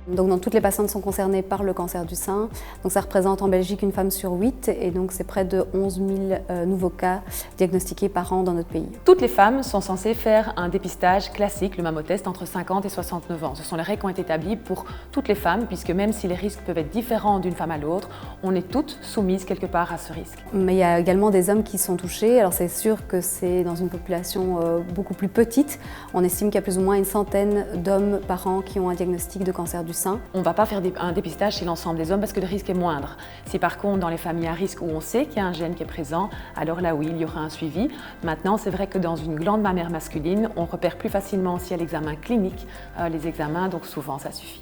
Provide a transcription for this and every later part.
Donc dans toutes les patientes sont concernées par le cancer du sein. Donc ça représente en Belgique une femme sur 8 et donc c'est près de 11 000 nouveaux cas diagnostiqués par an dans notre pays. Toutes les femmes sont censées faire un dépistage classique, le mammotest, entre 50 et 69 ans. Ce sont les règles qui ont été établies pour toutes les femmes puisque même si les risques peuvent être différents d'une femme à l'autre, on est toutes soumises quelque part à ce risque. Mais il y a également des hommes qui sont touchés. Alors c'est sûr que c'est dans une population beaucoup plus petite. On estime qu'il y a plus ou moins une centaine d'hommes par an qui ont un diagnostic de cancer du sein. On ne va pas faire un dépistage chez l'ensemble des hommes parce que le risque est moindre. Si par contre dans les familles à risque où on sait qu'il y a un gène qui est présent, alors là oui, il y aura un suivi. Maintenant, c'est vrai que dans une glande mammaire masculine, on repère plus facilement aussi à l'examen clinique les examens, donc souvent ça suffit.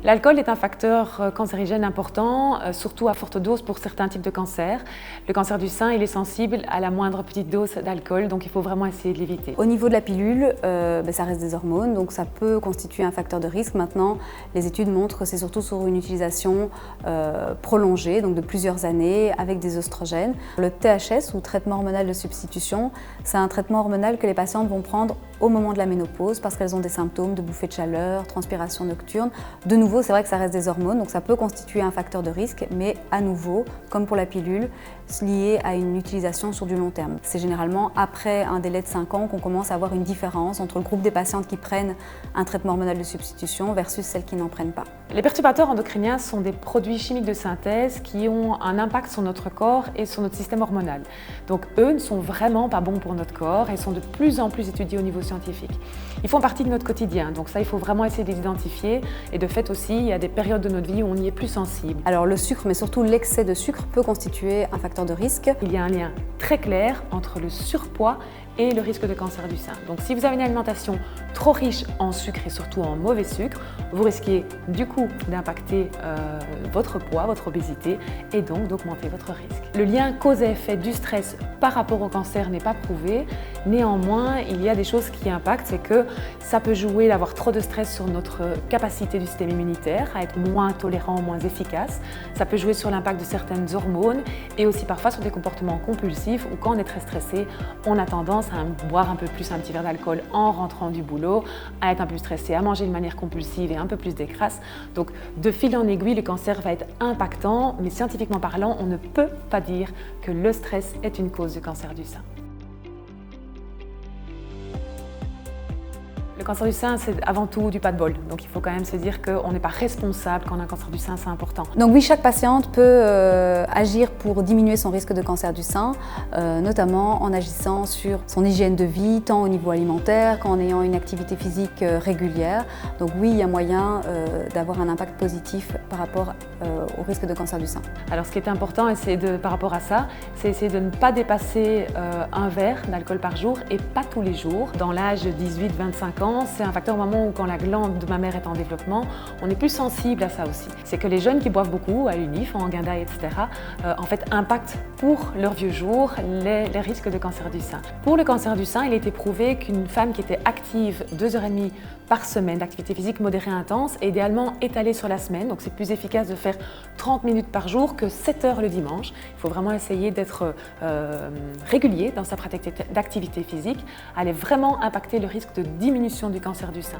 L'alcool est un facteur cancérigène important, surtout à forte dose pour certains types de cancers. Le cancer du sein, il est sensible à la moindre petite dose d'alcool, donc il faut vraiment essayer de l'éviter. Au niveau de la pilule, ça reste des hormones, donc ça peut constituer un facteur de risque. Maintenant, les études montrent que c'est surtout sur une utilisation prolongée, donc de plusieurs années, avec des oestrogènes. Le THS, ou traitement hormonal de substitution, c'est un traitement hormonal que les patientes vont prendre au moment de la ménopause parce qu'elles ont des symptômes de bouffées de chaleur, transpiration nocturne. De nouveau, c'est vrai que ça reste des hormones, donc ça peut constituer un facteur de risque, mais à nouveau, comme pour la pilule, lié à une utilisation sur du long terme. C'est généralement après un délai de 5 ans qu'on commence à avoir une différence entre le groupe des patientes qui prennent un traitement hormonal de substitution versus celles qui n'en prennent pas. Les perturbateurs endocriniens sont des produits chimiques de synthèse qui ont un impact sur notre corps et sur notre système hormonal. Donc eux ne sont vraiment pas bons pour notre corps et sont de plus en plus étudiés au niveau scientifique. Ils font partie de notre quotidien, donc ça il faut vraiment essayer de les identifier et de fait aussi il y a des périodes de notre vie où on y est plus sensible. Alors le sucre, mais surtout l'excès de sucre peut constituer un facteur de risque. Il y a un lien très clair entre le surpoids et le risque de cancer du sein. Donc si vous avez une alimentation trop riche en sucre et surtout en mauvais sucre, vous risquez du coup d'impacter votre poids, votre obésité et donc d'augmenter votre risque. Le lien cause et effet du stress par rapport au cancer n'est pas prouvé. Néanmoins, il y a des choses qui impactent, c'est que ça peut jouer d'avoir trop de stress sur notre capacité du système immunitaire à être moins tolérant, moins efficace. Ça peut jouer sur l'impact de certaines hormones et aussi parfois sur des comportements compulsifs où quand on est très stressé, on a tendance à boire un peu plus un petit verre d'alcool en rentrant du boulot, à être un peu stressé, à manger de manière compulsive et un peu plus des crasses. Donc de fil en aiguille, le cancer va être impactant, mais scientifiquement parlant, on ne peut pas dire que le stress est une cause du cancer du sein. Le cancer du sein, c'est avant tout du pas de bol. Donc il faut quand même se dire qu'on n'est pas responsable quand on a un cancer du sein, c'est important. Donc oui, chaque patiente peut agir pour diminuer son risque de cancer du sein, notamment en agissant sur son hygiène de vie, tant au niveau alimentaire qu'en ayant une activité physique régulière. Donc oui, il y a moyen d'avoir un impact positif par rapport au risque de cancer du sein. Alors ce qui est important par rapport à ça, c'est essayer de ne pas dépasser un verre d'alcool par jour et pas tous les jours. Dans l'âge de 18-25 ans, c'est un facteur au moment où quand la glande mammaire est en développement, on est plus sensible à ça aussi. C'est que les jeunes qui boivent beaucoup, à l'UNIF, en guindaille, etc., en fait impactent pour leurs vieux jours les risques de cancer du sein. Pour le cancer du sein, il a été prouvé qu'une femme qui était active 2h30 par semaine d'activité physique modérée intense est idéalement étalée sur la semaine, donc c'est plus efficace de faire 30 minutes par jour que 7 heures le dimanche. Il faut vraiment essayer d'être régulier dans sa pratique d'activité physique, aller vraiment impacter le risque de diminution du cancer du sein.